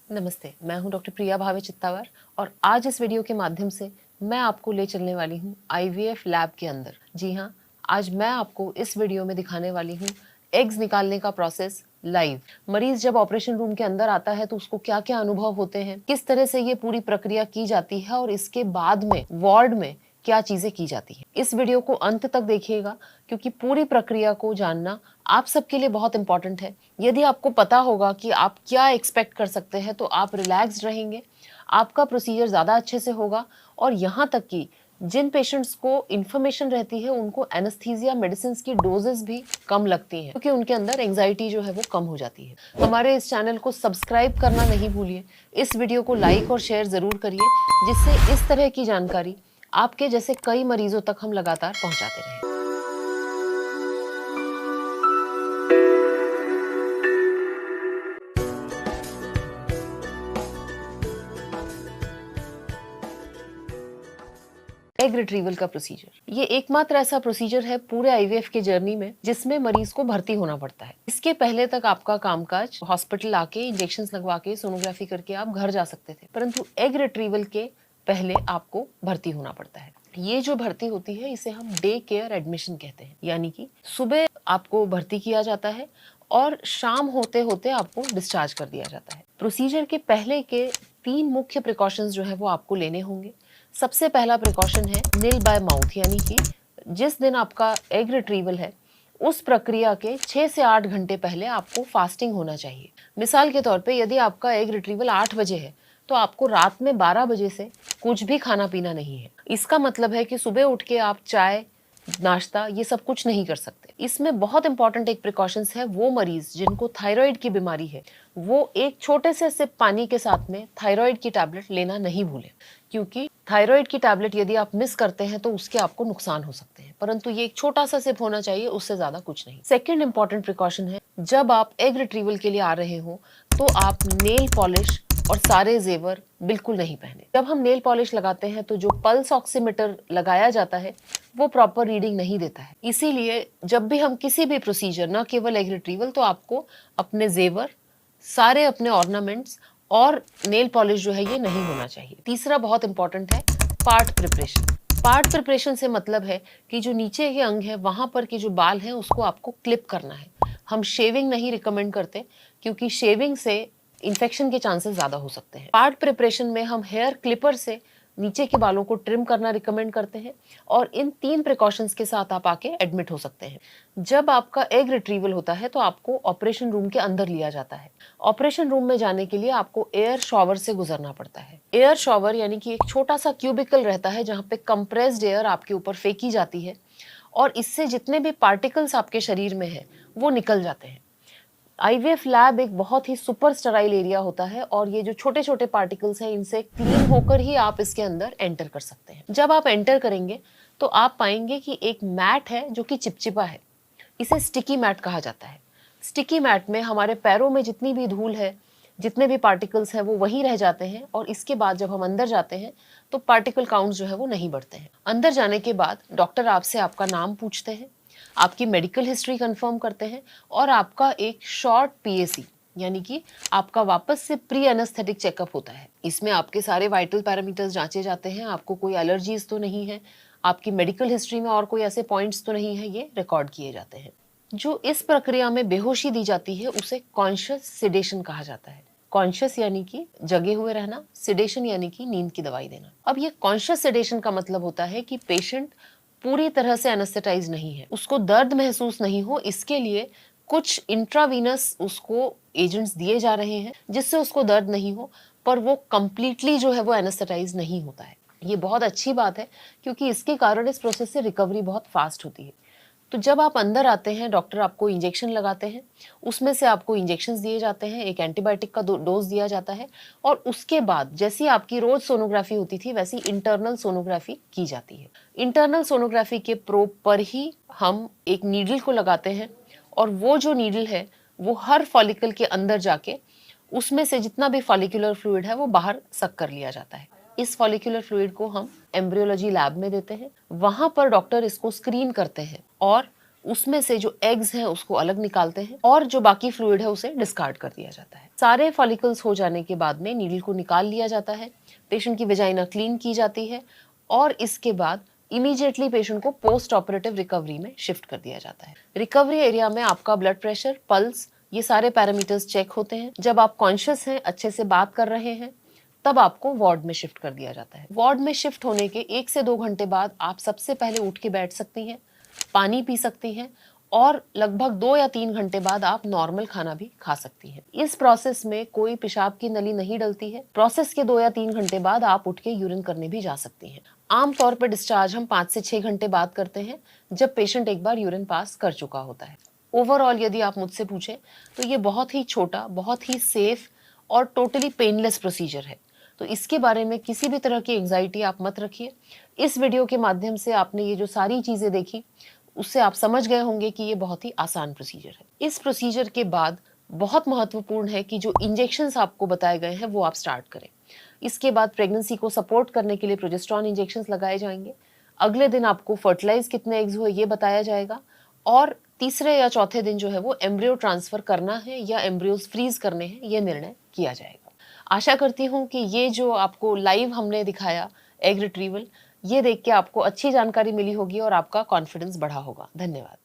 नमस्ते, मैं हूं डॉक्टर प्रिया भावे चित्तावर और आज इस वीडियो के माध्यम से मैं आपको ले चलने वाली हूं आईवीएफ लैब के अंदर। जी हां, आज मैं आपको इस वीडियो में दिखाने वाली हूं एग्स निकालने का प्रोसेस लाइव। मरीज जब ऑपरेशन रूम के अंदर आता है तो उसको क्या-क्या अनुभव होते हैं, किस तरह से ये पूरी प्रक्रिया की जाती है और इसके बाद में वार्ड में क्या चीजें की जाती हैं। इस वीडियो को अंत तक देखिएगा क्योंकि पूरी प्रक्रिया को जानना आप सबके लिए बहुत इंपॉर्टेंट है। यदि आपको पता होगा कि आप क्या एक्सपेक्ट कर सकते हैं तो आप रिलैक्स्ड रहेंगे, आपका प्रोसीजर ज़्यादा अच्छे से होगा और यहाँ तक कि जिन पेशेंट्स को इन्फॉर्मेशन रहती है उनको एनेस्थीसिया मेडिसिन की डोजेस भी कम लगती हैं क्योंकि उनके अंदर एंजाइटी जो है वो कम हो जाती है। हमारे इस चैनल को सब्सक्राइब करना नहीं भूलिए, इस वीडियो को लाइक और शेयर ज़रूर करिए जिससे इस तरह की जानकारी आपके जैसे कई मरीजों तक हम लगातार पहुंचाते रहें। एग रिट्रीवल का प्रोसीजर ये एकमात्र ऐसा प्रोसीजर है पूरे आईवीएफ के जर्नी में जिसमें मरीज को भर्ती होना पड़ता है। इसके पहले तक आपका कामकाज हॉस्पिटल आके इंजेक्शंस लगवा के सोनोग्राफी करके आप घर जा सकते थे, परंतु एग रिट्रीवल के पहले आपको भर्ती होना पड़ता है। ये जो भर्ती होती है इसे हम डे केयर एडमिशन कहते हैं, यानी कि सुबह आपको भर्ती किया जाता है और शाम होते होते आपको डिस्चार्ज कर दिया जाता है। प्रोसीजर के पहले के 3 मुख्य प्रिकॉशंस जो है वो आपको लेने होंगे। सबसे पहला प्रिकॉशन है नील बाय माउथ, यानी कि जिस दिन आपका एग रिट्रीवल है उस प्रक्रिया के 6 से 8 घंटे पहले आपको फास्टिंग होना चाहिए। मिसाल के तौर पे यदि आपका एग रिट्रीवल 8 बजे है तो आपको रात में 12 बजे से कुछ भी खाना पीना नहीं है। इसका मतलब है कि सुबह उठ के आप चाय नाश्ता ये सब कुछ नहीं कर सकते। इसमें बहुत इंपॉर्टेंट एक प्रिकॉशंस है, वो मरीज जिनको थायराइड की बीमारी है वो एक छोटे से सिप पानी के साथ में थायराइड की टैबलेट लेना नहीं भूलें, क्योंकि थायराइड की टैबलेट यदि आप मिस करते हैं तो उसके आपको नुकसान हो सकते हैं, परंतु ये एक छोटा सा सिप होना चाहिए, उससे ज्यादा कुछ नहीं। सेकेंड इंपॉर्टेंट प्रिकॉशन है, जब आप एग रिट्रीवल के लिए आ रहे हो तो आप नेल पॉलिश और सारे जेवर बिल्कुल नहीं पहने। जब हम नेल पॉलिश लगाते हैं तो जो पल्स ऑक्सीमीटर लगाया जाता है वो प्रॉपर रीडिंग नहीं देता है। इसीलिए जब भी हम किसी भी प्रोसीजर, न केवल एग रिट्रीवल, तो आपको अपने जेवर, सारे अपने ऑर्नामेंट्स और नेल पॉलिश जो है ये नहीं होना चाहिए। तीसरा बहुत इंपॉर्टेंट है पार्ट प्रिपरेशन। पार्ट प्रिपरेशन से मतलब है कि जो नीचे के अंग है वहां पर के जो बाल हैं उसको आपको क्लिप करना है। हम शेविंग नहीं रिकमेंड करते क्योंकि शेविंग से इन्फेक्शन के चांसेस ज्यादा हो सकते हैं। पार्ट प्रिपरेशन में हम हेयर क्लिपर से नीचे के बालों को ट्रिम करना रिकमेंड करते हैं और इन 3 प्रिकॉशंस के साथ आप आके एडमिट हो सकते हैं। जब आपका एग रिट्रीवल होता है तो आपको ऑपरेशन रूम के अंदर लिया जाता है। ऑपरेशन रूम में जाने के लिए आपको एयर शॉवर से गुजरना पड़ता है। एयर शॉवर यानी कि एक छोटा सा क्यूबिकल रहता है जहाँ पे कंप्रेस्ड एयर आपके ऊपर फेंकी जाती है और इससे जितने भी पार्टिकल्स आपके शरीर में है वो निकल जाते हैं। आईवीएफ लैब एक बहुत ही सुपर स्टराइल एरिया होता है और ये जो छोटे छोटे पार्टिकल्स हैं इनसे क्लीन होकर ही आप इसके अंदर एंटर कर सकते हैं। जब आप एंटर करेंगे तो आप पाएंगे कि एक मैट है जो कि चिपचिपा है, इसे स्टिकी मैट कहा जाता है। स्टिकी मैट में हमारे पैरों में जितनी भी धूल है, जितने भी पार्टिकल्स हैं वो वहीं रह जाते हैं और इसके बाद जब हम अंदर जाते हैं तो पार्टिकल काउंट जो है वो नहीं बढ़ते हैं। अंदर जाने के बाद डॉक्टर आपसे आपका नाम पूछते हैं, आपकी मेडिकल हिस्ट्री कंफर्म करते हैं और आपका एक शॉर्ट पीएसी यानी कि आपका वापस से प्री एनेस्थेटिक चेकअप होता है। इसमें आपके सारे वाइटल पैरामीटर्स जांचे जाते हैं, आपको कोई एलर्जीज तो नहीं है, आपकी मेडिकल हिस्ट्री में और कोई ऐसे पॉइंट्स तो नहीं है, ये रिकॉर्ड किए जाते हैं। जो इस प्रक्रिया में बेहोशी दी जाती है उसे कॉन्शियस सिडेशन कहा जाता है। कॉन्शियस यानी कि जगे हुए रहना, सिडेशन यानी कि नींद की दवाई देना। अब ये कॉन्शियस सिडेशन का मतलब होता है कि पेशेंट पूरी तरह से एनेस्थेटाइज नहीं है, उसको दर्द महसूस नहीं हो, इसके लिए कुछ इंट्रावीनस उसको एजेंट्स दिए जा रहे हैं जिससे उसको दर्द नहीं हो, पर वो कंप्लीटली जो है वो एनेस्थेटाइज नहीं होता है। ये बहुत अच्छी बात है क्योंकि इसके कारण इस प्रोसेस से रिकवरी बहुत फास्ट होती है। तो जब आप अंदर आते हैं डॉक्टर आपको इंजेक्शन लगाते हैं, उसमें से आपको इंजेक्शंस दिए जाते हैं, एक एंटीबायोटिक का डोज दिया जाता है और उसके बाद जैसी आपकी रोज सोनोग्राफी होती थी वैसी इंटरनल सोनोग्राफी की जाती है। इंटरनल सोनोग्राफी के प्रोब पर ही हम एक नीडल को लगाते हैं और वो जो नीडल है वो हर फॉलिकल के अंदर जाके उसमें से जितना भी फॉलिकुलर फ्लूइड है वो बाहर सक कर लिया जाता है। इस फॉलिकुलर फ्लूइड को हम एम्ब्रियोलॉजी लैब में देते हैं, वहां पर डॉक्टर इसको स्क्रीन करते हैं और उसमें से जो एग्स हैं उसको अलग निकालते हैं और जो बाकी फ्लूइड है उसे डिस्कार्ड कर दिया जाता है। सारे फॉलिकल्स हो जाने के बाद में नीडल को निकाल लिया जाता है, पेशेंट की वेजाइना क्लीन की जाती है और इसके बाद इमीडिएटली पेशेंट को पोस्ट ऑपरेटिव रिकवरी में शिफ्ट कर दिया जाता है। रिकवरी एरिया में आपका ब्लड प्रेशर, पल्स, ये सारे पैरामीटर्स चेक होते हैं। जब आप कॉन्शियस हैं, अच्छे से बात कर रहे हैं, तब आपको वार्ड में शिफ्ट कर दिया जाता है। वार्ड में शिफ्ट होने के 1 से 2 घंटे बाद आप सबसे पहले उठ के बैठ सकती हैं, पानी पी सकती हैं और लगभग 2 या 3 घंटे बाद आप नॉर्मल खाना भी खा सकती हैं। इस प्रोसेस में कोई पेशाब की नली नहीं डलती है। प्रोसेस के 2 या 3 घंटे बाद आप उठ के यूरिन करने भी जा सकती हैं। आमतौर पर डिस्चार्ज हम 5 से 6 घंटे बाद करते हैं, जब पेशेंट एक बार यूरिन पास कर चुका होता है। ओवरऑल यदि आप मुझसे पूछें तो ये बहुत ही छोटा, बहुत ही सेफ और टोटली पेनलेस प्रोसीजर है। तो इसके बारे में किसी भी तरह की एंजाइटी आप मत रखिए। इस वीडियो के माध्यम से आपने ये जो सारी चीज़ें देखी, उससे आप समझ गए होंगे कि ये बहुत ही आसान प्रोसीजर है। इस प्रोसीजर के बाद बहुत महत्वपूर्ण है कि जो इंजेक्शंस आपको बताए गए हैं वो आप स्टार्ट करें। इसके बाद प्रेगनेंसी को सपोर्ट करने के लिए प्रोजेस्टेरॉन इंजेक्शंस लगाए जाएंगे। अगले दिन आपको फर्टिलाइज कितने एग्स हुए ये बताया जाएगा और तीसरे या चौथे दिन जो है वो एम्ब्रियो ट्रांसफर करना है या एम्ब्रियोज फ्रीज करने हैं, ये निर्णय किया जाएगा। आशा करती हूँ कि ये जो आपको लाइव हमने दिखाया एग रिट्रीवल, ये देख के आपको अच्छी जानकारी मिली होगी और आपका कॉन्फिडेंस बढ़ा होगा। धन्यवाद।